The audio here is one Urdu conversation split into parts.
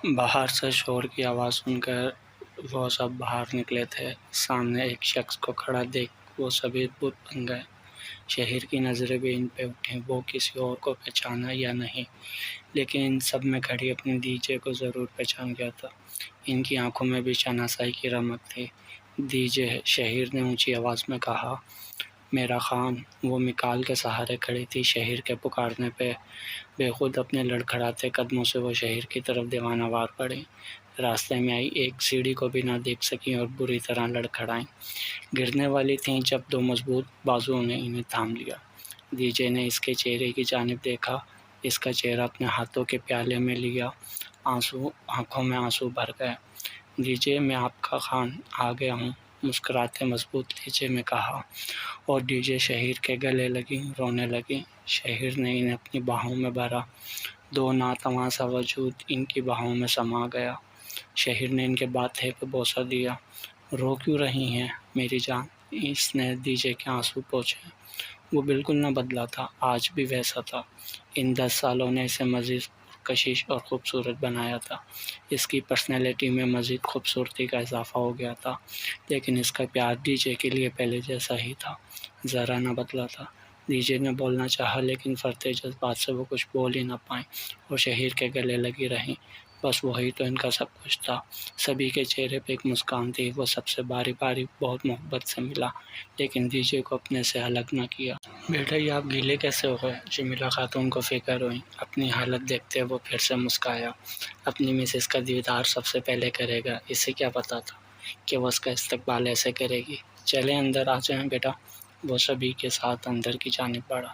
باہر سے شور کی آواز سن کر وہ سب باہر نکلے تھے۔ سامنے ایک شخص کو کھڑا دیکھ وہ سبھی بت بن گئے۔ شہر کی نظریں بھی ان پہ اٹھیں، وہ کسی اور کو پہچانا یا نہیں، لیکن ان سب میں کھڑی اپنی ڈی جے کو ضرور پہچان گیا تھا۔ ان کی آنکھوں میں بھی شناسائی کی رمق تھی۔ ڈی جے شہر نے اونچی آواز میں کہا، میرا خان۔ وہ مکال کے سہارے کھڑی تھی۔ شہر کے پکارنے پہ بے خود اپنے لڑکھڑاتے قدموں سے وہ شہر کی طرف دیوانہ وار پڑی۔ راستے میں آئی ایک سیڑھی کو بھی نہ دیکھ سکیں اور بری طرح لڑکھڑائیں۔ گرنے والی تھیں جب دو مضبوط بازوؤں نے انہیں تھام لیا۔ ڈی جے نے اس کے چہرے کی جانب دیکھا، اس کا چہرہ اپنے ہاتھوں کے پیالے میں لیا، آنکھوں میں آنسو بھر گئے۔ ڈی جے، میں آپ کا خان آ گیا ہوں، مسکراتے مضبوط لہجے میں کہا، اور ڈی جے شہر کے گلے لگی، رونے لگی۔ شہر نے انہیں اپنی باہوں میں بھرا، دو ناتواں سا وجود ان کی باہوں میں سما گیا۔ شہر نے ان کے ماتھے پہ بوسہ دیا۔ رو کیوں رہی ہیں میری جان؟ اس نے ڈی جے کے آنسو پوچھے۔ وہ بالکل نہ بدلا تھا، آج بھی ویسا تھا۔ ان 10 سالوں نے اسے مزید کشش اور خوبصورت بنایا تھا۔ اس کی پرسنالٹی میں مزید خوبصورتی کا اضافہ ہو گیا تھا، لیکن اس کا پیار ڈی جے کے لیے پہلے جیسا ہی تھا، ذرا نہ بدلا تھا۔ ڈی جے نے بولنا چاہا، لیکن فرتے جذبات سے وہ کچھ بول ہی نہ پائیں اور شہر کے گلے لگی رہیں۔ بس وہی تو ان کا سب کچھ تھا۔ سبھی کے چہرے پہ ایک مسکان تھی۔ وہ سب سے باری باری بہت محبت سے ملا، لیکن ڈی جے کو اپنے سے الگ نہ کیا۔ بیٹا، یہ آپ گیلے کیسے ہو گئے؟ جمیلہ خاتون کو فکر ہوئی۔ اپنی حالت دیکھتے وہ پھر سے مسکرایا۔ اپنی مسز کا دیدار سب سے پہلے کرے گا، اسے کیا پتا تھا کہ وہ اس کا استقبال ایسے کرے گی۔ چلیں اندر آ جائیں بیٹا۔ وہ سبھی کے ساتھ اندر کی جانب بڑھا۔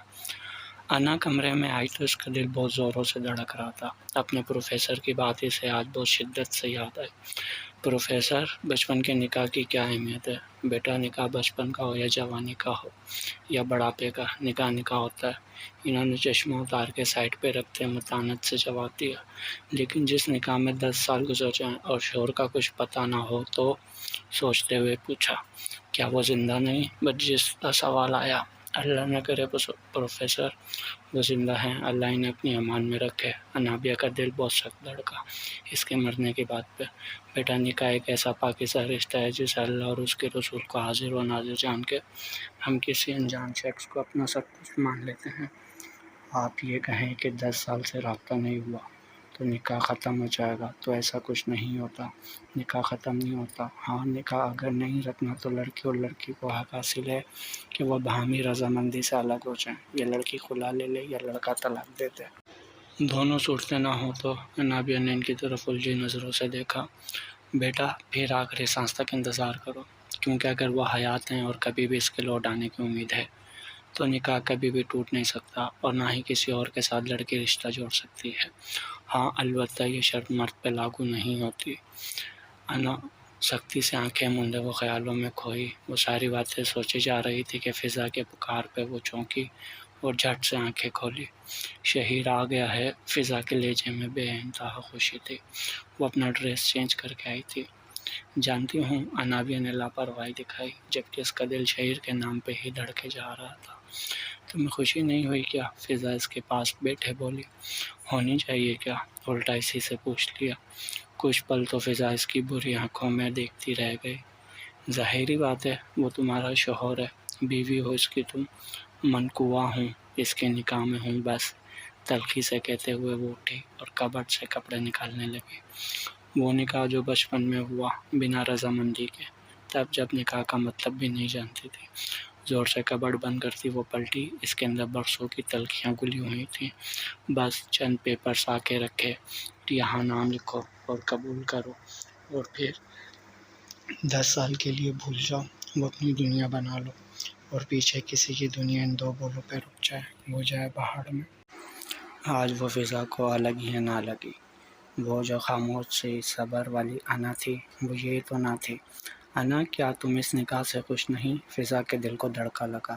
انا کمرے میں آئی تو اس کا دل بہت زوروں سے دھڑک رہا تھا۔ اپنے پروفیسر کی بات اسے آج بہت شدت سے یاد آئی۔ پروفیسر، بچپن کے نکاح کی کیا اہمیت ہے؟ بیٹا، نکاح بچپن کا ہو یا جوانی کا ہو یا بڑھاپے کا، نکاح نکاح ہوتا ہے۔ انہوں نے چشمہ اتار کے سائڈ پہ رکھتے متانت سے جواب دیا۔ لیکن جس نکاح میں 10 سال گزر جائیں اور شوہر کا کچھ پتہ نہ ہو تو؟ سوچتے ہوئے پوچھا۔ کیا وہ زندہ نہیں؟ برجس کا سوال آیا۔ اللہ نہ کرے پروفیسر، وہ زندہ ہیں، اللہ انہیں اپنی امان میں رکھے۔ انابیہ کا دل بہت سخت دھڑکا اس کے مرنے کی بات پہ۔ بیٹا، نکاح ایک ایسا پاکیزہ رشتہ ہے جسے اللہ اور اس کے رسول کو حاضر و ناظر جان کے ہم کسی انجان شخص کو اپنا سب کچھ مان لیتے ہیں۔ آپ یہ کہیں کہ 10 سال سے رابطہ نہیں ہوا تو نکاح ختم ہو جائے گا، تو ایسا کچھ نہیں ہوتا۔ نکاح ختم نہیں ہوتا۔ ہاں، نکاح اگر نہیں رکھنا تو لڑکی اور لڑکی کو حق حاصل ہے کہ وہ باہمی رضامندی سے الگ ہو جائیں، یا لڑکی خلا لے لے یا لڑکا طلاق دے دے۔ دونوں صورتیں نہ ہوں تو؟ انابیہ نے ان کی طرف الجھی نظروں سے دیکھا۔ بیٹا، پھر آخری سانس تک انتظار کرو، کیونکہ اگر وہ حیات ہیں اور کبھی بھی اس کے لوٹ آنے کی امید ہے تو نکاح کبھی بھی ٹوٹ نہیں سکتا، اور نہ ہی کسی اور کے ساتھ لڑکی رشتہ جوڑ سکتی ہے۔ ہاں، البتہ یہ شرط مرد پہ لاگو نہیں ہوتی۔ انا سختی سے آنکھیں مونڈے وہ خیالوں میں کھوئی۔ وہ ساری باتیں سوچی جا رہی تھی کہ فضا کے پکار پہ وہ چونکی اور جھٹ سے آنکھیں کھولی۔ شہر آ گیا ہے۔ فضا کے لہجے میں بے انتہا خوشی تھی۔ وہ اپنا ڈریس چینج کر کے آئی تھی۔ جانتی ہوں، انابیہ نے لاپرواہی دکھائی، جبکہ اس کا دل شہر کے نام پہ ہی دھڑکے جا رہا تھا۔ تمہیں خوشی نہیں ہوئی کیا؟ فضا اس کے پاس بیٹھے بولی۔ ہونی چاہیے کیا؟ الٹا اسی سے پوچھ لیا۔ کچھ پل تو فضا اس کی بری آنکھوں میں دیکھتی رہ گئی۔ ظاہری بات ہے، وہ تمہارا شوہر ہے، بیوی ہو اس کی تم۔ منقوا ہوں، اس کے نکاح میں ہوں بس، تلخی سے کہتے ہوئے وہ اٹھی اور کبرڈ سے کپڑے نکالنے لگی۔ وہ نکاح جو بچپن میں ہوا بنا رضامندی کے، تب جب نکاح کا مطلب بھی نہیں جانتی تھی۔ زور سے کبرڈ بند کرتی وہ پلٹی۔ اس کے اندر برسوں کی تلخیاں گلی ہوئی تھیں۔ بس چند پیپرز آ کے رکھے، یہاں نام لکھو اور قبول کرو، اور پھر 10 سال کے لیے بھول جاؤ۔ وہ اپنی دنیا بنا لو اور پیچھے کسی کی دنیا ان 2 بولوں پہ رک جائے، وہ جائے پہاڑ میں۔ آج وہ فضا کو الگ ہی نہ لگی۔ وہ جو خاموش سی صبر والی انا تھی، وہ یہ تو نہ تھی۔ انا، کیا تم اس نکاح سے خوش نہیں؟ فضا کے دل کو دھڑکا لگا۔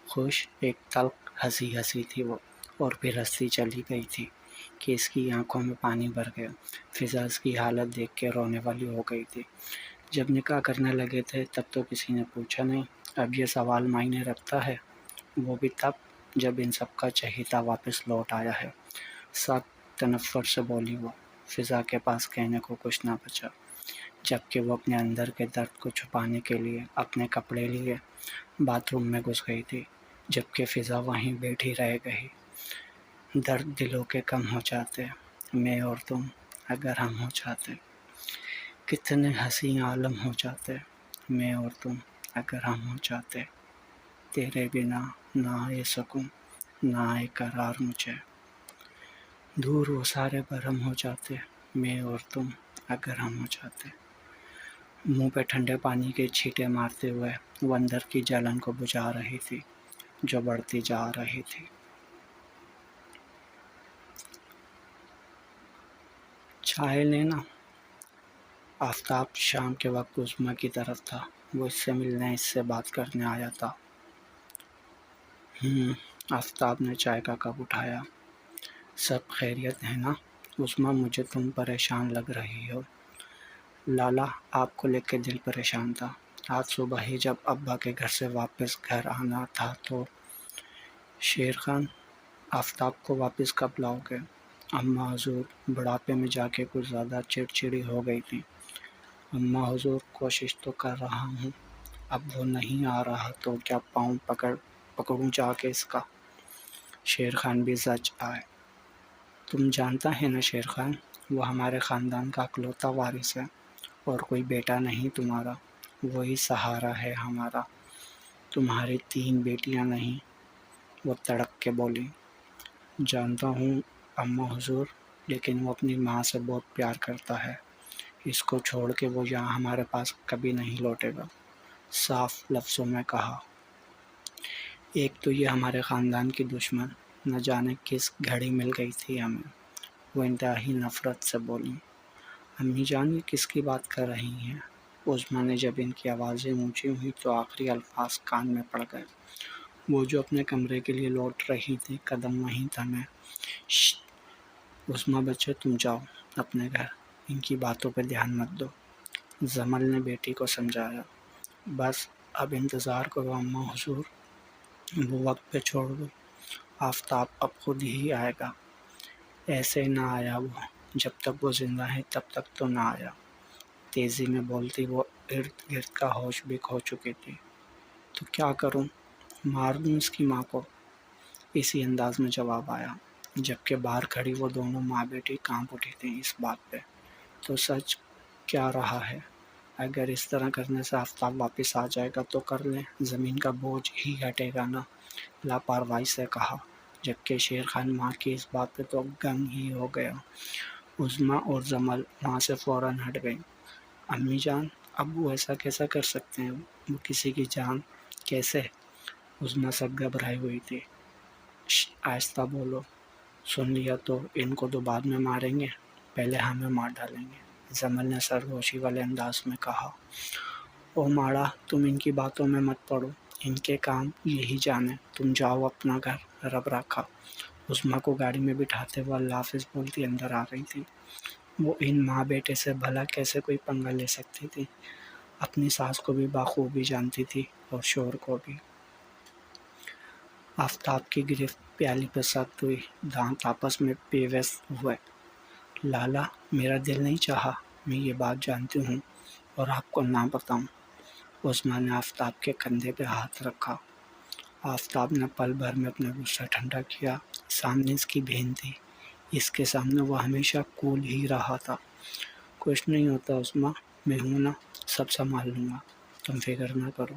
خوش؟ ایک تلخ ہنسی تھی وہ، اور پھر ہنسی چلی گئی تھی کہ اس کی آنکھوں میں پانی بھر گیا۔ فضا اس کی حالت دیکھ کے رونے والی ہو گئی تھی۔ جب نکاح کرنے لگے تھے تب تو کسی نے پوچھا نہیں، اب یہ سوال معنی رکھتا ہے؟ وہ بھی تب جب ان سب کا چہیتا واپس لوٹ آیا ہے۔ سخت تنفر سے بولی وہ۔ فضا کے پاس کہنے کو کچھ نہ بچا، جبکہ وہ اپنے اندر کے درد کو چھپانے کے لیے اپنے کپڑے لیے باتھ روم میں گھس گئی تھی، جبکہ فضا وہیں بیٹھی رہ گئی۔ درد دلوں کے کم ہو جاتے، میں اور تم اگر ہم ہو جاتے، کتنے حسین عالم ہو جاتے، میں اور تم اگر ہم ہو جاتے، تیرے بنا نہ آئے سکون نہ آئے قرار مجھے، دور وہ سارے برہم ہو جاتے، میں اور تم اگر ہم ہو جاتے۔ منہ پہ ٹھنڈے پانی کے چھینٹے مارتے ہوئے وہ اندر کی جلن کو بجھا رہی تھی جو بڑھتی جا رہی تھی۔ چائے لینا؟ آفتاب شام کے وقت عظمیٰ کی طرف تھا، وہ اس سے ملنے، اس سے بات کرنے آیا تھا۔ آفتاب نے چائے کا کپ اٹھایا۔ سب خیریت ہے نا؟ عظمیٰ، مجھے تم پریشان لگ رہی ہو۔ لالا، آپ کو لے کے دل پریشان تھا۔ آج صبح ہی جب ابا کے گھر سے واپس گھر آنا تھا تو شیر خان، آفتاب کو واپس کب لاؤ گے؟ اماں حضور بڑھاپے میں جا کے کچھ زیادہ چڑچڑی ہو گئی تھی۔ اماں حضور، کوشش تو کر رہا ہوں، اب وہ نہیں آ رہا تو کیا پاؤں پکڑوں جا کے اس کا؟ شیر خان بھی سچ آئے۔ تم جانتا ہے نا شیر خان، وہ ہمارے خاندان کا اکلوتا وارث ہے اور کوئی بیٹا نہیں تمہارا، وہی سہارا ہے ہمارا، تمہاری 3 بیٹیاں نہیں۔ وہ تڑپ کے بولی۔ جانتا ہوں اماں حضور، لیکن وہ اپنی ماں سے بہت پیار کرتا ہے، اس کو چھوڑ کے وہ یہاں ہمارے پاس کبھی نہیں لوٹے گا، صاف لفظوں میں کہا۔ ایک تو یہ ہمارے خاندان کی دشمن، نہ جانے کس گھڑی مل گئی تھی ہمیں، وہ انتہائی نفرت سے بولی۔ امی جان، یہ کس کی بات کر رہی ہیں؟ عظمیٰ نے جب ان کی آوازیں اونچی ہوئی تو آخری الفاظ کان میں پڑ گئے۔ وہ جو اپنے کمرے کے لیے لوٹ رہی تھی، قدم وہیں تھمے۔ عظمیٰ بچے، تم جاؤ اپنے گھر، ان کی باتوں پہ دھیان مت دو، جمل نے بیٹی کو سمجھایا۔ بس اب انتظار کرو اماں حضور، وہ وقت پہ چھوڑ دو، آفتاب اب خود ہی آئے گا۔ ایسے نہ آیا وہ، جب تک وہ زندہ ہے تب تک تو نہ آیا۔ تیزی میں بولتی وہ ارد گرد کا ہوش بھی کھو چکی تھی۔ تو کیا کروں؟ مار دوں اس کی ماں کو؟ اسی انداز میں جواب آیا، جبکہ باہر کھڑی وہ دونوں ماں بیٹی کانپ اٹھی تھیں اس بات پہ۔ تو سچ کیا رہا ہے؟ اگر اس طرح کرنے سے آفتاب واپس آ جائے گا تو کر لیں، زمین کا بوجھ ہی ہٹے گا نا، لاپرواہی سے کہا، جبکہ شیر خان ماں کی اس بات پہ تو گنگ ہی ہو گیا۔ عظمیٰ اور جمل وہاں سے فوراً ہٹ گئی۔ امی جان، اب وہ ایسا کیسا کر سکتے ہیں؟ وہ کسی کی جان کیسے؟ عظمیٰ سب گھبرائی ہوئی تھی۔ آہستہ بولو، سن لیا تو ان کو تو بعد میں ماریں گے، پہلے ہمیں مار ڈالیں گے، جمل نے سرگوشی والے انداز میں کہا۔ او ماڑا، تم ان کی باتوں میں مت پڑو، ان کے کام یہی جانے، تم جاؤ اپنا گھر، رب رکھا۔ عظمیٰ کو گاڑی میں بٹھاتے ہوئے اللہ حافظ بولتی اندر آ رہی تھی۔ وہ ان ماں بیٹے سے بھلا کیسے کوئی پنگا لے سکتی تھی؟ اپنی ساس کو بھی بخوبی جانتی تھی اور شوہر کو بھی۔ آفتاب کی گرفت پیالی پہ سخت ہوئی، دانت آپس میں پیوست ہوئے۔ لالا، میرا دل نہیں چاہا، میں یہ بات جانتی ہوں اور آپ کو نہ بتاؤں۔ عظمیٰ نے آفتاب کے کندھے پہ ہاتھ رکھا۔ آفتاب نے پل بھر میں اپنا غصہ ٹھنڈا کیا۔ سامنے اس کی بہن تھی، اس کے سامنے وہ ہمیشہ کول ہی رہا تھا۔ کچھ نہیں ہوتا عظمیٰ، میں ہوں نا، سب سنبھال لوں گا، تم فکر نہ کرو،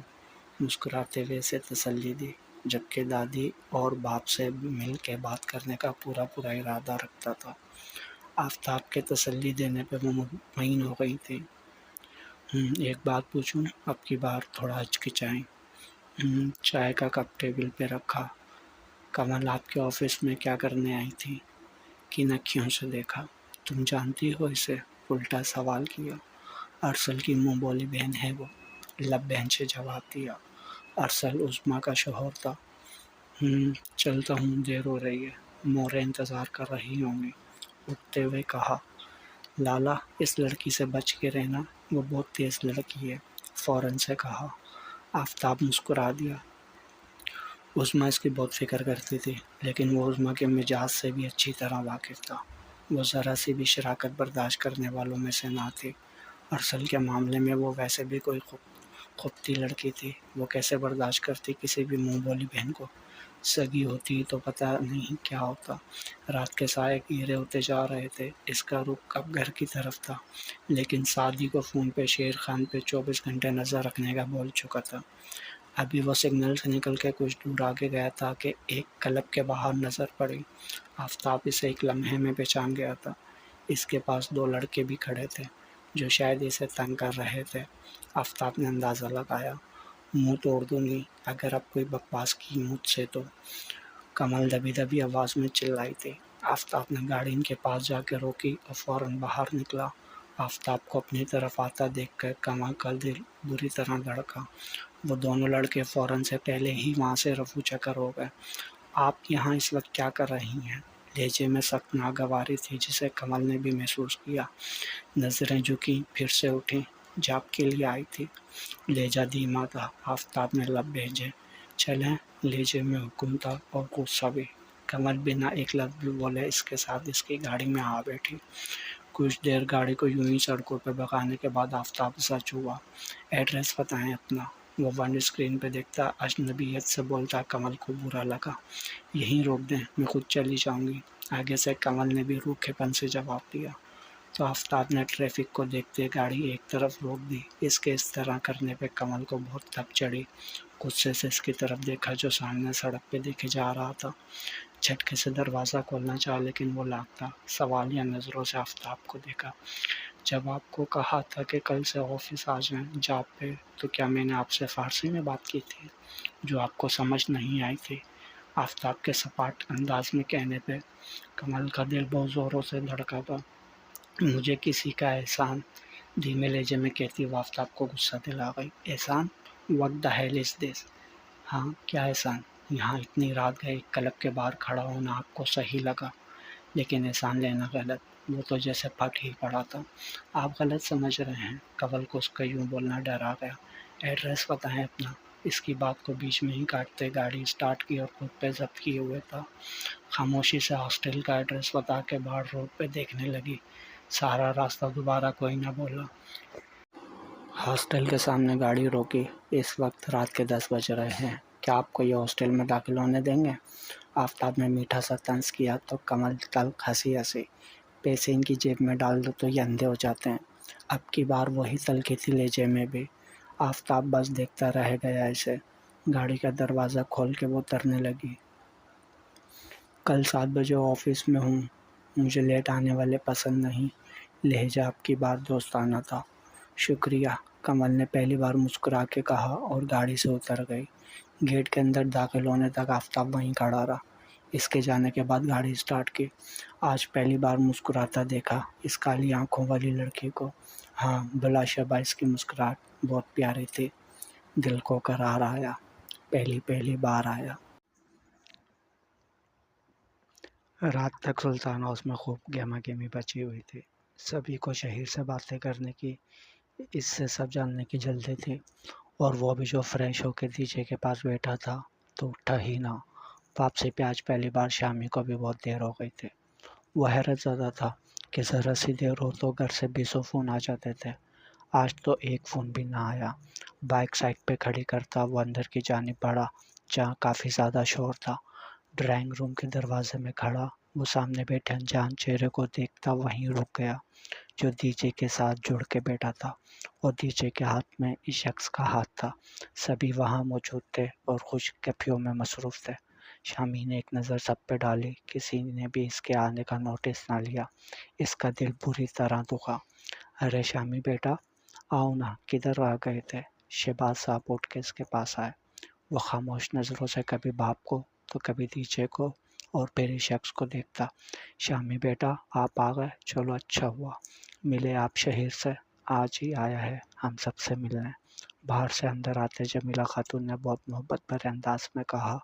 مسکراتے ہوئے اسے تسلی دی، جبکہ دادی اور باپ سے مل کے بات کرنے کا پورا ارادہ رکھتا تھا۔ آفتاب کے تسلی دینے پہ وہ مطمئن ہو گئی تھی۔ ایک بات پوچھوں؟ اب کی بار تھوڑا ہچکچائیں۔ چائے کا کپ ٹیبل پہ رکھا۔ کمل آپ کے آفس میں کیا کرنے آئی تھی؟ کن اکھیوں سے دیکھا؟ تم جانتی ہو اسے؟ الٹا سوال کیا۔ ارسل کی منہ بولی بہن ہے وہ، لب بہن سے جواب دیا۔ ارسل عظمیٰ کا شوہر تھا۔ چلتا ہوں، دیر ہو رہی ہے، مورے انتظار کر رہی ہوں گی، اٹھتے ہوئے کہا۔ لالا، اس لڑکی سے بچ کے رہنا، وہ بہت تیز لڑکی ہے، فوراً سے کہا۔ آفتاب مسکرا دیا۔ عظمیٰ اس کی بہت فکر کرتی تھی، لیکن وہ عظمیٰ کے مزاج سے بھی اچھی طرح واقف تھا۔ وہ ذرا سی بھی شراکت برداشت کرنے والوں میں سے نہ تھی۔ ارسل کے معاملے میں وہ ویسے بھی کوئی خبتی لڑکی تھی، وہ کیسے برداشت کرتی کسی بھی منہ بولی بہن کو؟ سگی ہوتی تو پتہ نہیں کیا ہوتا۔ رات کے سائے گہرے ہوتے جا رہے تھے، اس کا رخ اب گھر کی طرف تھا، لیکن سعدی کو فون پہ شیر خان پہ 24 گھنٹے نظر رکھنے کا بول چکا تھا۔ ابھی وہ سگنل سے نکل کے کچھ دور آگے گیا تھا کہ ایک کلب کے باہر نظر پڑی۔ آفتاب اسے ایک لمحے میں پہچان گیا تھا۔ اس کے پاس 2 لڑکے بھی کھڑے تھے جو شاید اسے تنگ کر رہے تھے۔ آفتاب نے اندازہ لگایا، منہ توڑ دوں گی اگر اب کوئی بکواس کی مجھ سے تو۔ کمل دبی دبی آواز میں چلائی تھی۔ آفتاب نے گاڑی ان کے پاس جا کے روکی اور فوراً باہر نکلا۔ آفتاب کو اپنی طرف آتا دیکھ کر کمل کا دل بری طرح دھڑکا۔ وہ دونوں لڑکے فوراً سے پہلے ہی وہاں سے رفو چکر ہو گئے۔ آپ یہاں اس وقت کیا کر رہی ہیں؟ لہجے میں سخت ناگواری تھی جسے کمل نے بھی محسوس کیا۔ نظریں جھکیں، پھر سے اٹھیں۔ جاب کے لیے آئی تھی؟ لہجہ دھیما تھا۔ آفتاب نے لب بھیجے۔ چلیں، لہجے میں حکم تھا اور غصہ بھی۔ کمل بنا ایک لفظ بھی بولے اس کے ساتھ اس کی گاڑی میں آ بیٹھی۔ کچھ دیر گاڑی کو یوں ہی سڑکوں پہ بھگانے کے بعد آفتاب سچ ہوا۔ ایڈریس بتائیں اپنا۔ وہ ونڈ اسکرین پہ دیکھتا اجنبیت سے بولتا۔ کمل کو برا لگا۔ یہیں روک دیں، میں خود چلی جاؤں گی۔ آگے سے کمل نے بھی روکھے پن سے جواب دیا۔ تو آفتاب نے ٹریفک کو دیکھتے گاڑی ایک طرف روک دی۔ اس کے اس طرح کرنے پہ کمل کو بہت تپ چڑھی۔ غصے سے اس کی طرف دیکھا جو سامنے سڑک پہ دیکھے جا رہا تھا۔ جھٹکے سے دروازہ کھولنا چاہا لیکن وہ لاک تھا۔ سوالیہ نظروں سے آفتاب کو دیکھا۔ جب آپ کو کہا تھا کہ کل سے آفس آ جائیں جاب پہ، تو کیا میں نے آپ سے فارسی میں بات کی تھی جو آپ کو سمجھ نہیں آئی تھی؟ آفتاب کے سپاٹ انداز میں کہنے پہ کمل کا دل بہت زوروں سے دھڑکا تھا۔ مجھے کسی کا احسان، دھیمے لہجے میں کہتی وہ آفتاب کو غصہ دلا گئی۔ احسان؟ what the hell is this؟ ہاں، کیا احسان؟ یہاں اتنی رات گئے ایک کلب کے باہر کھڑا ہونا آپ کو صحیح لگا، لیکن احسان لینا غلط۔ وہ تو جیسے پھٹ ہی پڑا تھا۔ آپ غلط سمجھ رہے ہیں۔ کمل کو اس کا یوں بولنا ڈرا گیا۔ ایڈریس بتائیں اپنا۔ اس کی بات کو بیچ میں ہی کاٹتے گاڑی سٹارٹ کی اور خود پہ ضبط کیے ہوئے تھا خاموشی سے ہاسٹل کا ایڈریس بتا کے باہر روڈ پہ دیکھنے لگی۔ سارا راستہ دوبارہ کوئی نہ بولا۔ ہاسٹل کے سامنے گاڑی روکی۔ اس وقت رات کے 10 بج رہے ہیں۔ کیا آپ کو یہ ہاسٹل میں داخل ہونے دیں گے؟ آفتاب نے میٹھا سا طنز کیا تو کمل تلخ ہنسی۔ پیسے ان کی جیب میں ڈال دو تو یہ اندھے ہو جاتے ہیں۔ اب کی بار وہی تلخی تھی لہجے میں بھی۔ آفتاب بس دیکھتا رہ گیا اسے۔ گاڑی کا دروازہ کھول کے وہ اترنے لگی۔ کل 7 بجے آفس میں ہوں، مجھے لیٹ آنے والے پسند نہیں۔ لہجہ اب کی بار دوستانہ تھا۔ شکریہ، کمل نے پہلی بار مسکرا کے کہا اور گاڑی سے اتر گئی۔ گیٹ کے اندر داخل ہونے تک آفتاب وہیں کھڑا رہا۔ اس کے جانے کے بعد گاڑی سٹارٹ کی۔ آج پہلی بار مسکراتا دیکھا اس کالی آنکھوں والی لڑکی کو۔ ہاں، بلا شبہ اس کی مسکراہٹ بہت پیاری تھی۔ دل کو قرار آیا۔ پہلی بار آیا۔ رات تک سلطان ہاؤس میں خوب گہما گہمی بچی ہوئی تھی۔ سبھی کو شہر سے باتیں کرنے کی، اس سے سب جاننے کی جلدی تھی، اور وہ بھی جو فریش ہو کے دیجے کے پاس بیٹھا تھا تو اٹھا ہی نہ۔ واپسی پہ آج پہلی بار شامی کو بھی بہت دیر ہو گئی تھی۔ وہ حیرت زدہ تھا کہ ذرا سی دیر ہو تو گھر سے 20 فون آ جاتے تھے، آج تو ایک فون بھی نہ آیا۔ بائک سائڈ پہ کھڑی کرتا وہ اندر کی جانب بڑھا جہاں کافی زیادہ شور تھا۔ ڈرائنگ روم کے دروازے میں کھڑا وہ سامنے بیٹھے انجان چہرے کو دیکھتا وہیں رک گیا جو دیجے کے ساتھ جڑ کے بیٹھا تھا، اور دیجے کے ہاتھ میں اس شخص کا ہاتھ تھا۔ سبھی وہاں موجود تھے اور خوش گپیوں میں مصروف تھے۔ شامی نے ایک نظر سب پہ ڈالی، کسی نے بھی اس کے آنے کا نوٹس نہ لیا۔ اس کا دل بری طرح دکھا۔ ارے شامی بیٹا، آؤ نا، کدھر آ گئے تھے؟ شہباز صاحب اٹھ کے اس کے پاس آئے۔ وہ خاموش نظروں سے کبھی باپ کو تو کبھی دیجے کو اور پھر اس شخص کو دیکھتا۔ شامی بیٹا، آپ آ گئے، چلو اچھا ہوا ملے آپ شہر سے، آج ہی آیا ہے ہم سب سے ملنے۔ باہر سے اندر آتے جمیلہ خاتون نے بہت محبت بھرے انداز میں کہا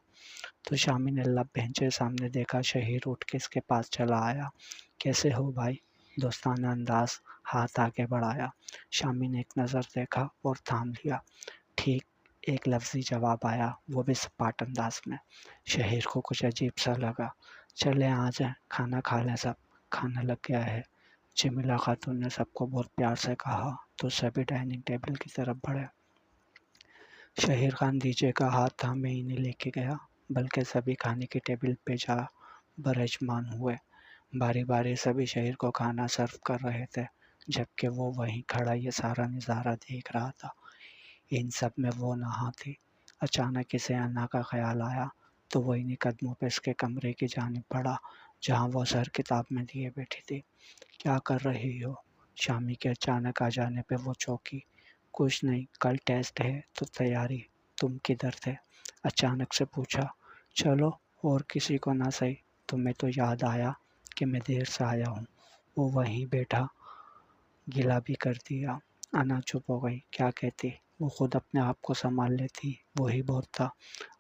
تو شامی نے لب بھینچے سامنے دیکھا۔ شہیر اٹھ کے اس کے پاس چلا آیا۔ کیسے ہو بھائی؟ دوستانہ انداز، ہاتھ آگے بڑھایا۔ شامی نے ایک نظر دیکھا اور تھام لیا۔ ٹھیک، ایک لفظی جواب آیا، وہ بھی سپاٹ انداز میں۔ شہیر کو کچھ عجیب سا لگا۔ چلے آ جائیں، کھانا کھا لیں سب، کھانا لگ گیا ہے۔ جمیلہ خاتون نے سب کو بہت پیار سے کہا تو سبھی ڈائننگ ٹیبل کی طرف بڑھے۔ شہیر خان دیجے کا ہاتھ تھامے انہیں لے کے گیا، بلکہ سبھی کھانے کی ٹیبل پہ جا برہمان ہوئے۔ باری باری سبھی شہیر کو کھانا سرو کر رہے تھے، جبکہ وہ وہیں کھڑا یہ سارا نظارہ دیکھ رہا تھا۔ ان سب میں وہ نہا تھی۔ اچانک اسے انا کا خیال آیا تو وہ انہی قدموں پہ اس کے کمرے کی جانب بڑھا جہاں وہ سر کتاب میں دیے بیٹھی تھی۔ کیا کر رہی ہو؟ شامی کے اچانک آ جانے پہ وہ چونکی۔ کچھ نہیں، کل ٹیسٹ ہے تو تیاری۔ تم کدھر تھے؟ اچانک سے پوچھا۔ چلو اور کسی کو نہ صحیح، تمہیں تو یاد آیا کہ میں دیر سے آیا ہوں۔ وہ وہیں بیٹھا گلا بھی کر دیا۔ انا چپ ہو گئی۔ کیا کہتی؟ وہ خود اپنے آپ کو سنبھال لیتی، وہی بہت تھا۔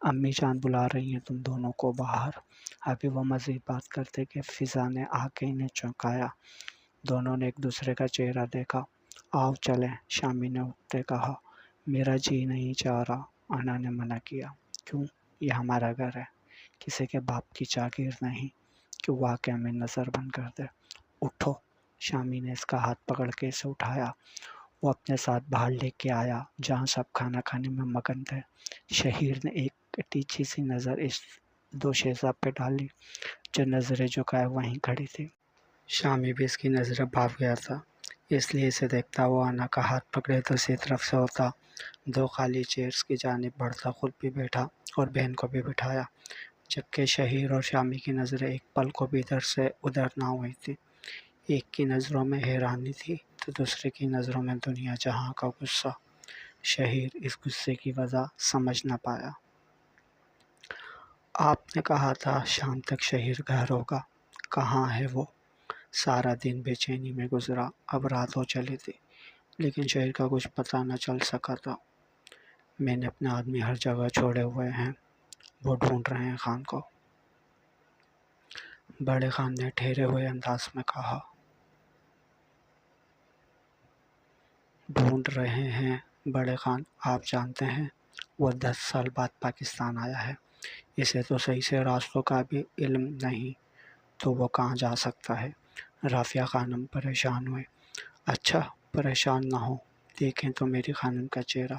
امی جان بلا رہی ہیں تم دونوں کو باہر۔ ابھی وہ مزید بات کرتے کہ فضا نے آ کے انہیں چونکایا۔ دونوں نے ایک دوسرے کا چہرہ دیکھا۔ آؤ چلیں، شامی نے اٹھتے کہا۔ میرا جی نہیں چاہ رہا، انا نے منع کیا۔ کیوں؟ یہ ہمارا گھر ہے، کسی کے باپ کی جاگیر نہیں کہ واقعہ میں نظر بند کر دے۔ اٹھو، شامی نے اس کا ہاتھ پکڑ کے اسے اٹھایا۔ وہ اپنے ساتھ باہر لے کے آیا جہاں سب کھانا کھانے میں مگن تھے۔ شہیر نے ایک تیکھی سی نظر اس دوشیزہ پہ ڈالی جو نظریں جھکائے وہیں کھڑی تھی۔ شامی بھی اس کی نظریں بھاپ گیا تھا، اس لیے اسے دیکھتا وہ انا کا ہاتھ پکڑے دوسری طرف سے ہوتا، دو خالی چیئرز کی جانب بڑھتا خود بھی بیٹھا اور بہن کو بھی بٹھایا، جبکہ شہیر اور شامی کی نظریں ایک پل کو بھی ادھر سے ادھر نہ ہوئی تھی۔ ایک کی نظروں میں حیرانی تھی تو دوسرے کی نظروں میں دنیا جہاں کا غصہ۔ شہیر اس غصے کی وجہ سمجھ نہ پایا۔ آپ نے کہا تھا شام تک شہیر گھر ہوگا، کہاں ہے وہ؟ سارا دن بے چینی میں گزرا، اب رات ہو چلی تھی، لیکن شہیر کا کچھ پتہ نہ چل سکا تھا۔ میں نے اپنے آدمی ہر جگہ چھوڑے ہوئے ہیں، وہ ڈھونڈ رہے ہیں خان کو، بڑے خان نے ٹھہرے ہوئے انداز میں کہا۔ ڈھونڈ رہے ہیں بڑے خان؟ آپ جانتے ہیں وہ 10 سال بعد پاکستان آیا ہے، اسے تو صحیح سے راستوں کا بھی علم نہیں، تو وہ کہاں جا سکتا ہے؟ رافعہ خانم پریشان ہوئے۔ اچھا، پریشان نہ ہو، دیکھیں تو میری خانم کا چہرہ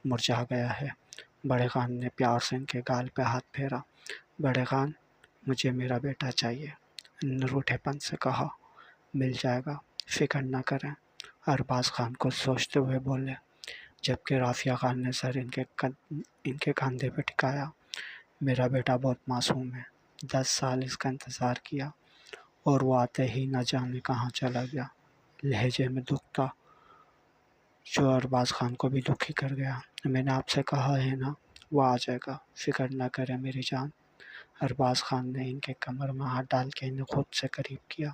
مرجھا گیا ہے۔ بڑے خان نے پیار سے ان کے گال پہ ہاتھ پھیرا۔ بڑے خان، مجھے میرا بیٹا چاہیے، نے روٹھے پن سے کہا۔ مل جائے گا، فکر نہ کریں، ارباز خان کو سوچتے ہوئے بولے، جبکہ رافعہ خان نے سر ان کے کاندھے پہ ٹکایا۔ میرا بیٹا بہت معصوم ہے، 10 سال اس کا انتظار کیا اور وہ آتے ہی نہ جانے کہاں چلا گیا۔ لہجے میں دکھ تھا جو ارباز خان کو بھی دکھی کر گیا۔ میں نے آپ سے کہا ہے نا، وہ آ جائے گا، فکر نہ کریں میری جان۔ ارباز خان نے ان کے کمر میں ہاتھ ڈال کے انہیں خود سے قریب کیا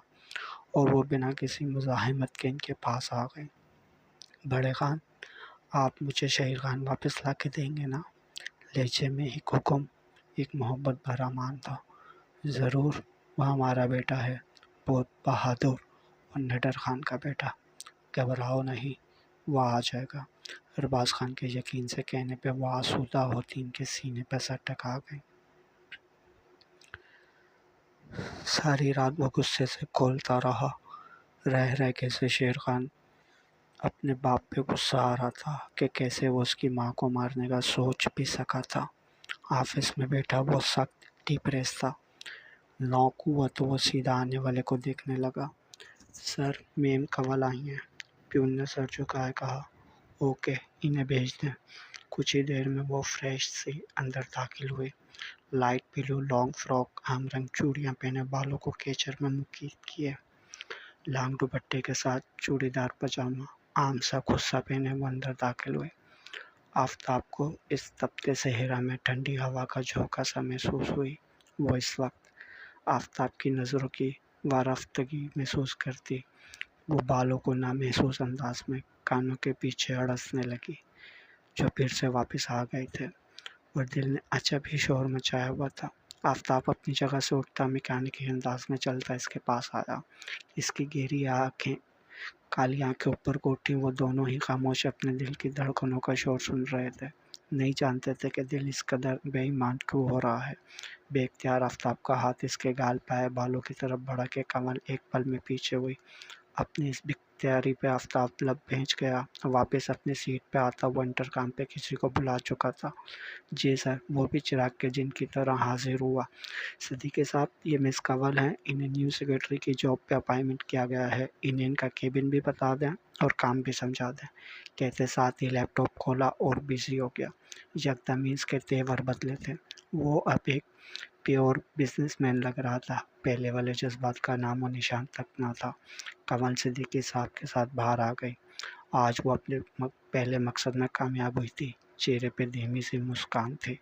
اور وہ بنا کسی مزاحمت کے ان کے پاس آ گئے۔ بڑے خان، آپ مجھے شہیر خان واپس لا کے دیں گے نا؟ لہجے میں ایک حکم، ایک محبت بھرا مان تھا۔ ضرور، وہ ہمارا بیٹا ہے، بہت بہادر اور نڈر خان کا بیٹا، گھبراؤ نہیں، وہ آ جائے گا۔ ارباز خان کے یقین سے کہنے پہ وہ آسودہ ہوتی ان کے سینے پہ سر ٹکا گئی۔ ساری رات وہ غصے سے کھولتا رہا، رہ کے سے شیر خان اپنے باپ پہ غصہ آ رہا تھا کہ کیسے وہ اس کی ماں کو مارنے کا سوچ بھی سکا تھا۔ آفس میں بیٹھا وہ سخت ڈپریس تھا۔ 9 ہوا تو وہ سیدھا آنے والے کو دیکھنے لگا۔ سر، میم کول آئی ہیں۔ پیون نے سر جھکائے کہا۔ اوکے، انہیں بھیج دیں۔ کچھ ہی دیر میں وہ فریش سی اندر داخل ہوئی۔ لائٹ بلو لانگ فراک، ہم رنگ چوڑیاں پہنے، بالوں کو کیچر میں مکیف کیے، لانگ دوپٹے کے ساتھ چوڑی دار پاجامہ، عام سا خصہ پہنے وہ اندر داخل ہوئے۔ آفتاب کو اس تپتے صحرا میں ٹھنڈی ہوا کا جھونکا سا محسوس ہوئی۔ وہ اس وقت آفتاب کی نظروں کی وارفتگی محسوس کرتی، وہ بالوں کو نامحسوس انداز میں کانوں کے پیچھے اڑسنے لگی جو پھر سے واپس آ گئے تھے، اور دل نے عجب ہی شور مچایا ہوا تھا۔ آفتاب اپنی جگہ سے اٹھتا میکینکی انداز میں چلتا اس کے پاس آیا۔ اس کی گہری آنکھیں، کالی آنکھیں اوپر کو اٹھی، وہ دونوں ہی خاموش اپنے دل کی دھڑکنوں کا شور سن رہے تھے۔ نہیں جانتے تھے کہ دل اس قدر بے ایمان کیوں ہو رہا ہے۔ بے اختیار آفتاب کا ہاتھ اس کے گال پہ آئے، بالوں کی طرف بڑھا کے کمل ایک پل میں پیچھے ہوئی۔ اپنی اس بختیاری پہ آفتاب لب بھینچ گیا۔ واپس اپنی سیٹ پہ آتا وہ انٹرکام پہ کسی کو بلا چکا تھا۔ جی سر، وہ بھی چراغ کے جن کی طرح حاضر ہوا۔ صدیقی صاحب، یہ مس کنول ہیں، انہیں نیو سیکرٹری کی جاب پہ اپائنٹمنٹ کیا گیا ہے، انہیں ان کا کیبن بھی بتا دیں اور کام بھی سمجھا دیں، کہتے ساتھ ہی لیپ ٹاپ کھولا اور بزی ہو گیا۔ یکدم ہی اس کے تیور بدلے تھے، وہ اب ایک پیور بزنس مین لگ رہا تھا، پہلے والے جذبات کا نام و نشان تک نہ تھا۔ کنول صدیقی صاحب کے ساتھ باہر آ گئی۔ آج وہ اپنے پہلے مقصد میں کامیاب ہوئی تھی، چہرے پہ دھیمی سی مسکان تھی۔